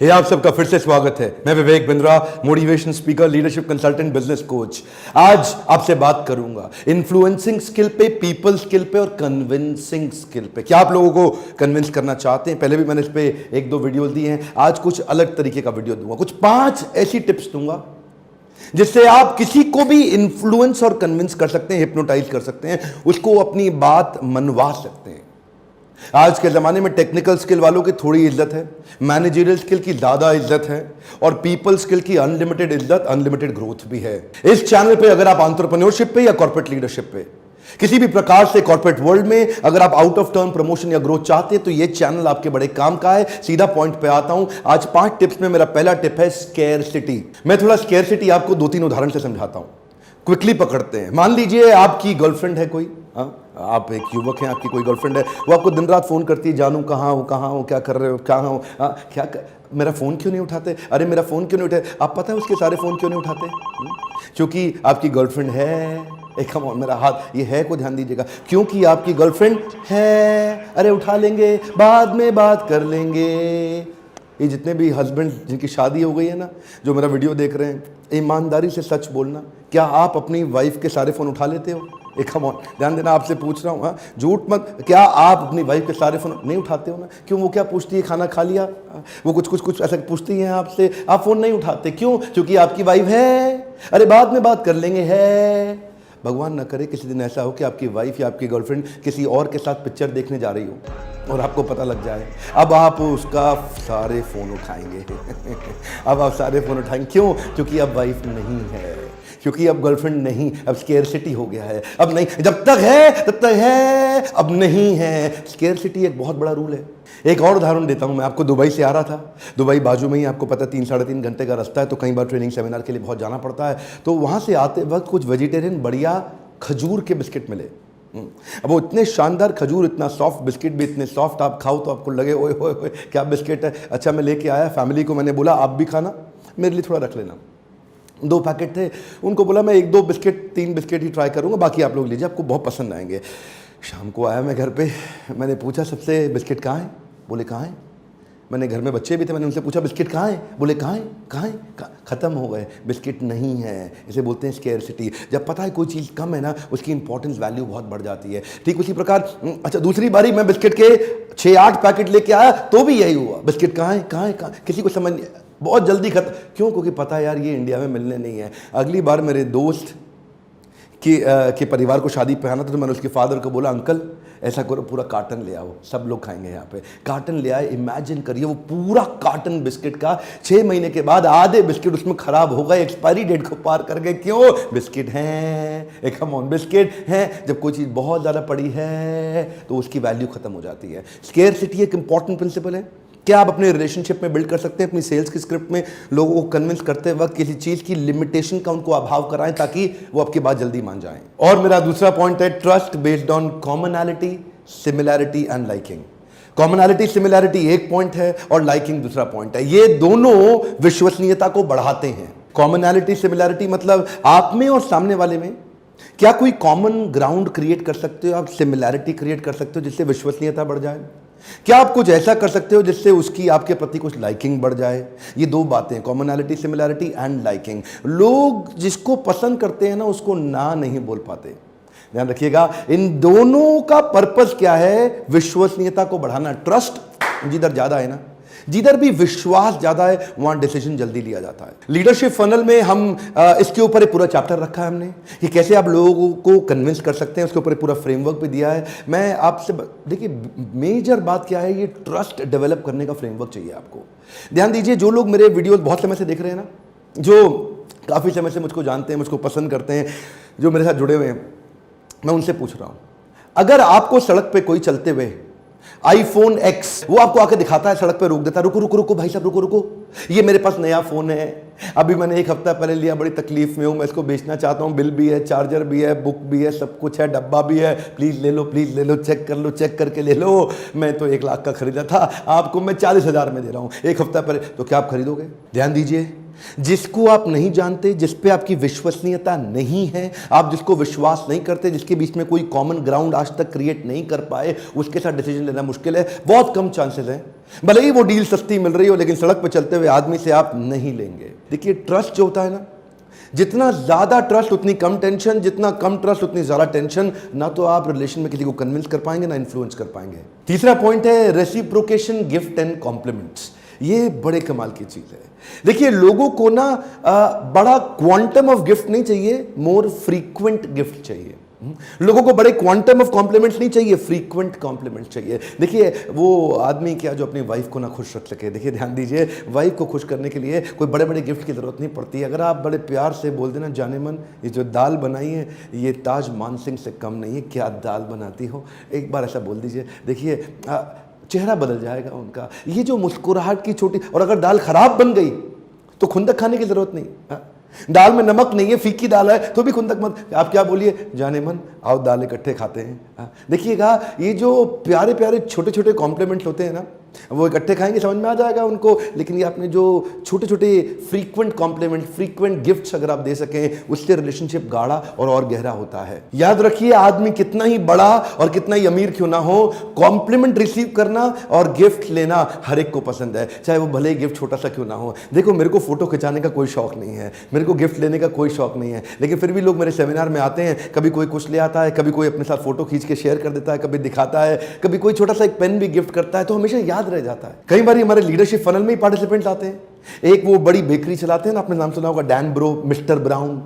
हे आप सबका फिर से स्वागत है। मैं Vivek Bindra, motivation speaker, leadership consultant, business coach. आज आपसे बात करूंगा इन्फ्लुएंसिंग स्किल पे, पीपल स्किल पे और कन्विंसिंग स्किल पे। क्या आप लोगों को कन्विंस करना चाहते हैं? पहले भी मैंने इस पे एक दो वीडियो दिए हैं। आज कुछ अलग तरीके का वीडियो दूंगा, कुछ 5 ऐसी टिप्स दूंगा जिससे आप किसी को भी इन्फ्लुएंस और कन्विंस कर सकते हैं, हिप्नोटाइज कर सकते हैं, उसको अपनी बात मनवा सकते हैं। आज के ज़माने में टेक्निकल स्किल वालों की थोड़ी इज्जत है, मैनेजरियल स्किल की ज़्यादा इज्जत है और पीपल स्किल की अनलिमिटेड इज्जत, अनलिमिटेड ग्रोथ भी है। इस चैनल पे अगर आप एंटरप्रेन्योरशिप पे या कॉर्पोरेट लीडरशिप पे किसी भी प्रकार से कॉर्पोरेट वर्ल्ड में अगर आप आउट ऑफ टर्न प्रमोशन या ग्रोथ चाहते हैं तो ये चैनल आपके बड़े काम का है। सीधा पॉइंट पे आता हूं। आज 5 टिप्स में मेरा पहला टिप है स्केरसिटी। मैं थोड़ा स्केरसिटी आपको 2-3 उदाहरण से समझाता हूं, क्विकली पकड़ते हैं। मान लीजिए आपकी गर्लफ्रेंड है कोई, आप एक युवक हैं, आपकी कोई गर्लफ्रेंड है, वो आपको दिन रात फोन करती है, जानू कहाँ हो, क्या कर रहे हो, कहाँ हो, मेरा फोन क्यों नहीं उठाते, अरे मेरा फोन क्यों नहीं उठाते। आप पता है उसके सारे फोन क्यों नहीं उठाते? क्योंकि आपकी गर्लफ्रेंड है। एक कम ऑन, मेरा हाथ ये है को ध्यान दीजिएगा, क्योंकि आपकी गर्लफ्रेंड है। अरे उठा लेंगे, बाद में बात कर लेंगे। ये जितने भी हस्बैंड जिनकी शादी हो गई है ना, जो मेरा वीडियो देख रहे हैं, ईमानदारी से सच बोलना, क्या आप अपनी वाइफ के सारे फोन उठा लेते हो? एक कम ऑन, ध्यान देना, आपसे पूछ रहा हूँ, हाँ, झूठ मत। क्या आप अपनी वाइफ के सारे फोन नहीं उठाते हो ना? क्यों? वो क्या पूछती है, खाना खा लिया? वो कुछ ऐसा पूछती है आपसे, आप फोन नहीं उठाते क्यों? क्योंकि आपकी वाइफ है। अरे बाद में बात कर लेंगे, है। भगवान न करे किसी दिन ऐसा हो कि आपकी वाइफ या आपकी गर्लफ्रेंड किसी और के साथ पिक्चर देखने जा रही हो और आपको पता लग जाए। अब आप उसका सारे फ़ोन उठाएंगे। अब आप सारे फ़ोन उठाएंगे, क्यों? क्योंकि अब वाइफ नहीं है, क्योंकि अब गर्लफ्रेंड नहीं, अब स्केरसिटी हो गया है। अब नहीं, जब तक है तब तक है, अब नहीं है। स्केरसिटी एक बहुत बड़ा रूल है। एक और उदाहरण देता हूं मैं आपको। दुबई से आ रहा था, दुबई बाजू में ही, आपको पता 3-3.5 घंटे का रास्ता है, तो कई बार ट्रेनिंग सेमिनार के लिए बहुत जाना पड़ता है। तो वहाँ से आते वक्त कुछ वेजिटेरियन बढ़िया खजूर के बिस्किट मिले। अब वो इतने शानदार खजूर, इतना सॉफ्ट बिस्किट भी, इतने सॉफ्ट, आप खाओ तो आपको लगे ओए होए होए क्या बिस्किट है। अच्छा, मैं लेके आया, फैमिली को मैंने बोला आप भी खाना, मेरे लिए थोड़ा रख लेना। 2 पैकेट थे, उनको बोला मैं 1-2 बिस्किट, 3 बिस्किट ही ट्राई करूँगा, बाकी आप लोग लीजिए, आपको बहुत पसंद आएंगे। शाम को आया मैं घर पे, मैंने पूछा सबसे, बिस्किट कहाँ है? बोले कहाँ है? मैंने घर में बच्चे भी थे, मैंने उनसे पूछा बिस्किट कहाँ है? बोले कहाँ है? ख़त्म हो गए, बिस्किट नहीं है। इसे बोलते हैं स्केरसिटी। जब पता है कोई चीज़ कम है ना, उसकी इंपॉर्टेंस, वैल्यू बहुत बढ़ जाती है। ठीक उसी प्रकार, अच्छा, दूसरी बारी मैं बिस्किट के 6-8 पैकेट लेके आया तो भी यही हुआ, बिस्किट कहाँ है, किसी को समझ नहीं, बहुत जल्दी खत्म। क्यों? क्योंकि पता है यार ये इंडिया में मिलने नहीं है। अगली बार मेरे दोस्त के परिवार को शादी पे आना था, तो मैंने उसके फादर को बोला अंकल ऐसा करो, पूरा कार्टन ले आओ, सब लोग खाएंगे यहाँ पे। कार्टन ले आए। इमेजिन करिए वो पूरा कार्टन बिस्किट का, 6 महीने के बाद आधे बिस्किट उसमें खराब हो गए, एक्सपायरी डेट को पार कर गए। क्यों? बिस्किट हैं, एक कमॉन बिस्किट हैं। जब कोई चीज़ बहुत ज़्यादा पड़ी है तो उसकी वैल्यू खत्म हो जाती है। स्केरसिटी एक इंपॉर्टेंट प्रिंसिपल है। क्या आप अपने रिलेशनशिप में बिल्ड कर सकते हैं, अपनी सेल्स की स्क्रिप्ट में लोगों को कन्विंस करते वक्त किसी चीज़ की लिमिटेशन का उनको अभाव कराएं ताकि वो आपकी बात जल्दी मान जाएं। और मेरा दूसरा पॉइंट है trust based on commonality, similarity and liking. Commonality, similarity एक पॉइंट है और लाइकिंग दूसरा पॉइंट है। ये दोनों विश्वसनीयता को बढ़ाते हैं। कॉमनैलिटी, सिमिलैरिटी मतलब आप में और सामने वाले में क्या कोई कॉमन ग्राउंड क्रिएट कर सकते हो, आप सिमिलैरिटी क्रिएट कर सकते हो जिससे विश्वसनीयता बढ़ जाए। क्या आप कुछ ऐसा कर सकते हो जिससे उसकी आपके प्रति कुछ लाइकिंग बढ़ जाए। ये 2 बातें, कॉमनैलिटी, सिमिलैरिटी एंड लाइकिंग। लोग जिसको पसंद करते हैं ना, उसको ना नहीं बोल पाते। ध्यान रखिएगा, इन दोनों का पर्पस क्या है? विश्वसनीयता को बढ़ाना। ट्रस्ट जिधर ज्यादा है ना, जिधर भी विश्वास ज्यादा है, वहां डिसीजन जल्दी लिया जाता है। लीडरशिप फनल में हम इसके ऊपर एक पूरा चैप्टर रखा है हमने कि कैसे आप लोगों को कन्विंस कर सकते हैं, उसके ऊपर पूरा फ्रेमवर्क भी दिया है। मैं आपसे देखिए, मेजर बात क्या है, ये ट्रस्ट डेवलप करने का फ्रेमवर्क चाहिए आपको। ध्यान दीजिए, जो लोग मेरे वीडियोस बहुत समय से देख रहे हैं ना, जो काफ़ी समय से मुझको जानते हैं, मुझको पसंद करते हैं, जो मेरे साथ जुड़े हुए हैं, मैं उनसे पूछ रहा हूँ, अगर आपको सड़क पे कोई चलते हुए iPhone X वो आपको आके दिखाता है, सड़क पे रोक देता है, रुको रुको रुको भाई साहब, रुको रुको, ये मेरे पास नया फ़ोन है, अभी मैंने 1 हफ्ता पहले लिया, बड़ी तकलीफ में हूँ, मैं इसको बेचना चाहता हूँ, बिल भी है, चार्जर भी है, बुक भी है, सब कुछ है, डब्बा भी है, प्लीज़ ले लो, चेक कर लो, चेक करके ले लो। मैं तो 1 लाख का खरीदा था, आपको मैं 40,000 में दे रहा हूँ, 1 हफ्ता पहले, तो क्या आप खरीदोगे? ध्यान दीजिए, जिसको आप नहीं जानते, जिस पे आपकी विश्वसनीयता नहीं है, आप जिसको विश्वास नहीं करते, जिसके बीच में कोई कॉमन ग्राउंड आज तक क्रिएट नहीं कर पाए, उसके साथ डिसीजन लेना मुश्किल है। बहुत कम चांसेस हैं, भले ही वो डील सस्ती मिल रही हो, लेकिन सड़क पर चलते हुए आदमी से आप नहीं लेंगे। देखिए, ट्रस्ट जो होता है ना, जितना ज्यादा ट्रस्ट उतनी कम टेंशन, जितना कम ट्रस्ट उतनी ज्यादा टेंशन। ना तो आप रिलेशन में किसी को कन्विंस कर पाएंगे, ना इन्फ्लुएंस कर पाएंगे। तीसरा पॉइंट है रेसिप्रोकेशन, गिफ्ट एंड कॉम्प्लीमेंट्स। ये बड़े कमाल की चीज है। देखिए, लोगों को ना बड़ा क्वांटम ऑफ गिफ्ट नहीं चाहिए, मोर फ्रीक्वेंट गिफ्ट चाहिए। लोगों को बड़े क्वांटम ऑफ कॉम्प्लीमेंट्स नहीं चाहिए, फ्रीक्वेंट कॉम्प्लीमेंट्स चाहिए। देखिए, वो आदमी क्या जो अपनी वाइफ को ना खुश रख सके, देखिए ध्यान दीजिए, वाइफ को खुश करने के लिए कोई बड़े बड़े गिफ्ट की जरूरत नहीं पड़ती है। अगर आप बड़े प्यार से बोल देना, जाने मन ये जो दाल बनाई है ये ताज मानसिंह से कम नहीं है, क्या दाल बनाती हो, एक बार ऐसा बोल दीजिए, देखिए चेहरा बदल जाएगा उनका। ये जो मुस्कुराहट की छोटी, और अगर दाल खराब बन गई तो खुंदक खाने की जरूरत नहीं। दाल में नमक नहीं है, फीकी दाल है, तो भी खुंदक मत। आप क्या बोलिए, जाने मन आओ दाल इकट्ठे खाते हैं। देखिएगा, ये जो प्यारे प्यारे छोटे छोटे कॉम्प्लीमेंट्स होते हैं ना, वो इकट्ठे खाएंगे समझ में आ जाएगा उनको, लेकिन ये आपने जो छोटे छोटे फ्रीक्वेंट कॉम्प्लीमेंट, फ्रीक्वेंट गिफ्ट्स अगर आप दे सकें, उससे रिलेशनशिप गाढ़ा और गहरा होता है। याद रखिए, आदमी कितना ही बड़ा और कितना ही अमीर क्यों ना हो, कॉम्प्लीमेंट रिसीव करना और गिफ्ट लेना हर एक को पसंद है, चाहे वो भले ही गिफ्ट छोटा सा क्यों ना हो। देखो, मेरे को फोटो खिंचाने का कोई शौक नहीं है, मेरे को गिफ्ट लेने का कोई शौक नहीं है, लेकिन फिर भी लोग मेरे सेमिनार में आते हैं, कभी कोई कुछ ले आता है, कभी कोई अपने साथ फोटो खींच के शेयर कर देता है, कभी दिखाता है, कभी कोई छोटा सा एक पेन भी गिफ्ट करता है, तो हमेशा याद रह जाता है। कई बार हमारे लीडरशिप फनल में ही पार्टिसिपेंट्स आते हैं। एक वो बड़ी बेकरी चलाते हैं ना, आपने नाम सुना होगा, डैन ब्रो, मिस्टर ब्राउन।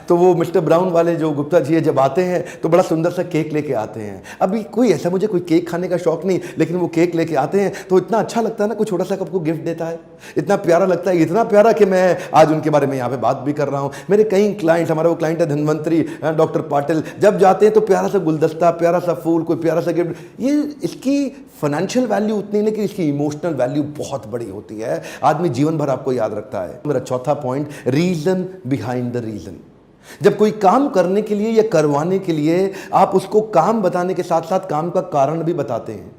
तो वो मिस्टर ब्राउन वाले जो गुप्ता जी जब आते हैं तो बड़ा सुंदर सा केक लेके आते हैं। अभी कोई ऐसा, मुझे कोई केक खाने का शौक नहीं, लेकिन वो केक लेके आते हैं तो इतना अच्छा लगता है ना, कोई छोटा सा आपको गिफ्ट देता है, इतना प्यारा लगता है, इतना प्यारा कि मैं आज उनके बारे में यहाँ पे बात भी कर रहा हूँ। मेरे कई क्लाइंट, हमारा वो क्लाइंट है धनवंतरी डॉक्टर पाटिल, जब जाते हैं तो प्यारा सा गुलदस्ता, प्यारा सा फूल, कोई प्यारा सा गिफ्ट। ये इसकी फाइनेंशियल वैल्यू उतनी नहीं, लेकिन इसकी इमोशनल वैल्यू बहुत बड़ी होती है। आदमी जीवन भर आपको याद रखता है। मेरा चौथा point, reason behind the reason. जब कोई काम करने के लिए या करवाने के लिए आप उसको काम बताने के साथ साथ काम का कारण भी बताते हैं,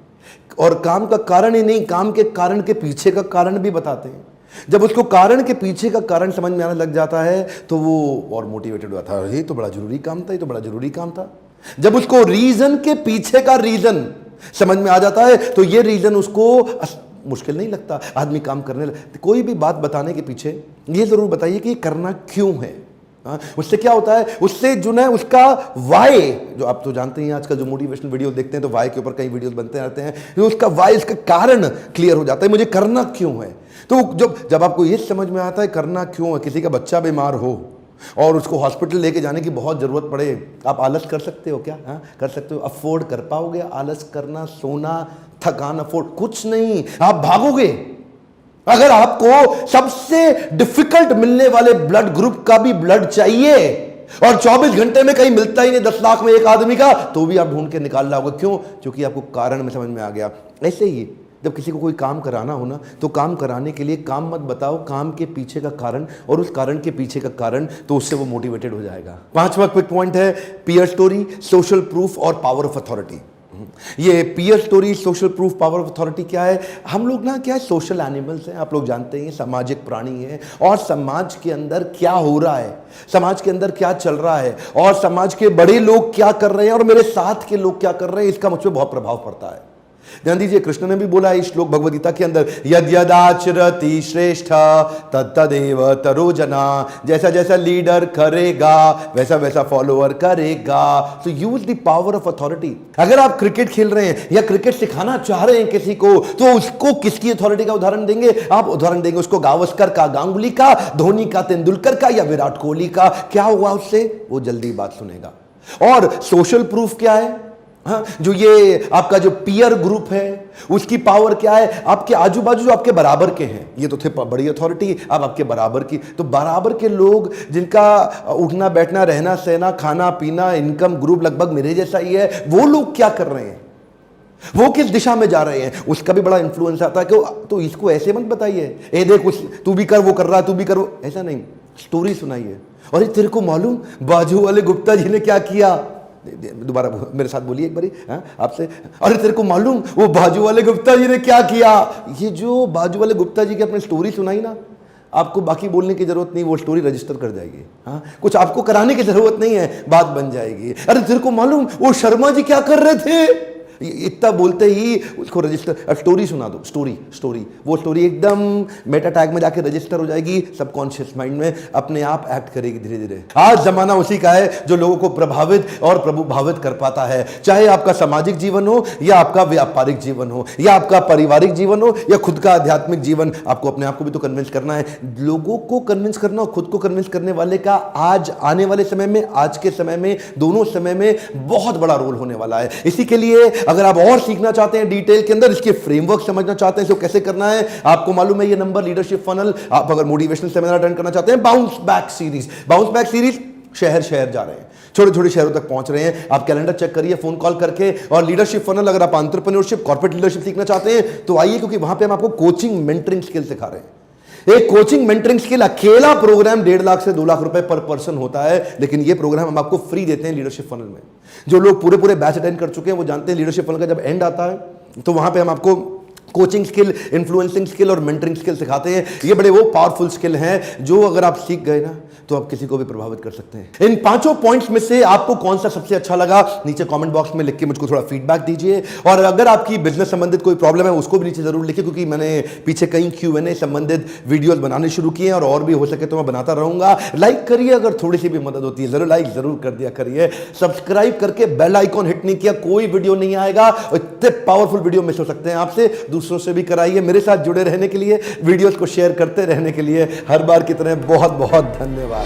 और काम का कारण ही नहीं, काम के कारण के पीछे का कारण भी बताते हैं। जब उसको कारण के पीछे का कारण समझ में आने लग जाता है तो वो और मोटिवेटेड हुआ था, ये तो बड़ा जरूरी काम था, ये तो बड़ा जरूरी काम था। जब उसको रीजन के पीछे का रीजन समझ में आ जाता है तो ये रीजन उसको मुश्किल नहीं लगता, आदमी काम करने लगता। कोई भी बात बताने के पीछे ये जरूर बताइए कि करना क्यों है। उससे क्या होता है, उससे जो है उसका वाई, जो आप तो जानते हैं आजकल जो मोटिवेशनल वीडियो देखते हैं तो वाई के ऊपर कई वीडियोस बनते रहते हैं, तो उसका वाई, उसका कारण क्लियर हो जाता है, मुझे करना क्यों है। तो जब आपको ये समझ में आता है करना क्यों है, किसी का बच्चा बीमार हो और उसको हॉस्पिटल लेके जाने की बहुत जरूरत पड़े, आप आलस कर सकते हो क्या? कर सकते हो? अफोर्ड कर पाओगे आलस करना, सोना, थकान अफोर्ड? कुछ नहीं, आप भागोगे। अगर आपको सबसे डिफिकल्ट मिलने वाले ब्लड ग्रुप का भी ब्लड चाहिए और 24 घंटे में कहीं मिलता ही नहीं, 10 लाख में एक आदमी का, तो भी आप ढूंढ के निकाल लाओगे। क्यों? क्योंकि आपको कारण में समझ में आ गया। ऐसे ही जब किसी को कोई काम कराना हो ना, तो काम कराने के लिए काम मत बताओ, काम के पीछे का कारण और उस कारण के पीछे का कारण, तो उससे वो मोटिवेटेड हो जाएगा। पांचवा क्विक पॉइंट है पीयर स्टोरी, सोशल प्रूफ और पावर ऑफ अथॉरिटी। ये peer story, social proof, power of authority क्या है? हम लोग ना क्या है, सोशल एनिमल्स हैं, आप लोग जानते हैं, सामाजिक प्राणी हैं, और समाज के अंदर क्या हो रहा है, समाज के अंदर क्या चल रहा है, और समाज के बड़े लोग क्या कर रहे हैं और मेरे साथ के लोग क्या कर रहे हैं, इसका मुझ पर बहुत प्रभाव पड़ता है। ध्यान दीजिए, कृष्ण ने भी बोला है इस श्लोक भगवद गीता के अंदर, यद यदाचरति श्रेष्ठ तत्तदेव तरोजना। जैसा जैसा लीडर करेगा वैसा वैसा फॉलोअर करेगा। तो use the power of authority. अगर आप क्रिकेट खेल रहे हैं या क्रिकेट सिखाना चाह रहे हैं किसी को, तो उसको किसकी अथॉरिटी का उदाहरण देंगे? आप उदाहरण देंगे उसको गावस्कर का, गांगुली का, धोनी का, तेंदुलकर का, या विराट कोहली का। क्या हुआ उससे? वो जल्दी बात सुनेगा। और सोशल प्रूफ क्या है? जो ये आपका जो पीयर ग्रुप है उसकी पावर क्या है? आपके आजू बाजू जो आपके बराबर के हैं, ये तो थे बड़ी अथॉरिटी, अब आपके बराबर की, तो बराबर के लोग जिनका उठना बैठना रहना सहना खाना पीना इनकम ग्रुप लगभग मेरे जैसा ही है, वो लोग क्या कर रहे हैं, वो किस दिशा में जा रहे हैं, उसका भी बड़ा इंफ्लुएंस आता है। कि तो इसको ऐसे मत बताइए, ए देख तू भी कर, वो कर रहा है, तू भी कर, वो ऐसा नहीं, स्टोरी सुनाइए। और तेरे को मालूम बाजू वाले गुप्ता जी ने क्या किया? दोबारा मेरे साथ बोलिए एक बारी आपसे। अरे तेरे को मालूम वो बाजू वाले गुप्ता जी ने क्या किया? ये जो बाजू वाले गुप्ता जी की अपनी स्टोरी सुनाई ना, आपको बाकी बोलने की जरूरत नहीं, वो स्टोरी रजिस्टर कर जाएगी। हाँ, कुछ आपको कराने की जरूरत नहीं है, बात बन जाएगी। अरे तेरे को मालूम वो शर्मा जी क्या कर रहे थे, इतना बोलते ही उसको रजिस्टर, स्टोरी सुना दो, स्टोरी वो स्टोरी एकदम मेटा टैग में जाके रजिस्टर हो जाएगी, सबकॉन्शियस माइंड में अपने आप एक्ट करेगी धीरे धीरे। आज जमाना उसी का है जो लोगों को प्रभावित और प्रभुभावित कर पाता है, चाहे आपका सामाजिक जीवन हो या आपका व्यापारिक जीवन हो या आपका पारिवारिक जीवन हो या खुद का आध्यात्मिक जीवन। आपको अपने आप को भी तो कन्विंस करना है, लोगों को कन्विंस करना और खुद को कन्विंस करने वाले का आज आने वाले समय में, आज के समय में, दोनों समय में बहुत बड़ा रोल होने वाला है। इसी के लिए अगर आप और सीखना चाहते हैं डिटेल के अंदर, इसके फ्रेमवर्क समझना चाहते हैं, इसको कैसे करना है, आपको मालूम है ये नंबर लीडरशिप फनल। आप अगर मोटिवेशनल सेमिनार अटेंड करना चाहते हैं, बाउंस बैक सीरीज शहर शहर जा रहे हैं, छोटे छोटे शहरों तक पहुंच रहे हैं। आप कैलेंडर चेक करिए फोन कॉल करके। और लीडरशिप फनल अगर आप एंटरप्रेन्योरशिप, कॉर्पोरेट लीडरशिप सीखना चाहते हैं तो आइए, क्योंकि वहां पे हम आपको कोचिंग मेंटरिंग स्किल सिखा रहे हैं। एक कोचिंग मेंटरिंग स्किल अकेला प्रोग्राम 1.5 लाख से 2 लाख रुपए पर पर्सन होता है, लेकिन ये प्रोग्राम हम आपको फ्री देते हैं लीडरशिप फनल में। जो लोग पूरे बैच अटेंड कर चुके हैं वो जानते हैं लीडरशिप फनल का जब एंड आता है तो वहां पे हम आपको कोचिंग स्किल, इन्फ्लुएंसिंग स्किल और मेंटरिंग स्किल सिखाते हैं। ये बड़े वो पावरफुल स्किल हैं जो अगर आप सीख गए ना तो आप किसी को भी प्रभावित कर सकते हैं। इन 5 पॉइंट्स में से आपको कौन सा सबसे अच्छा लगा, नीचे कमेंट बॉक्स में लिख के मुझको थोड़ा फीडबैक दीजिए। और अगर आपकी बिजनेस संबंधित कोई प्रॉब्लम है उसको भी नीचे जरूर लिखिए, क्योंकि मैंने पीछे कई Q&A संबंधित वीडियोस बनाने शुरू किए हैं और भी हो सके तो मैं बनाता रहूंगा। लाइक करिए, अगर थोड़ी सी भी मदद होती है जरूर लाइक जरूर कर दिया करिए। सब्सक्राइब करके बेल आइकॉन हिट नहीं किया, कोई वीडियो नहीं आएगा। इतने पावरफुल वीडियो मिस हो सकते हैं आपसे, दूसरों से भी कराइए। मेरे साथ जुड़े रहने के लिए, वीडियोस को शेयर करते रहने के लिए हर बार की तरह बहुत बहुत धन्यवाद।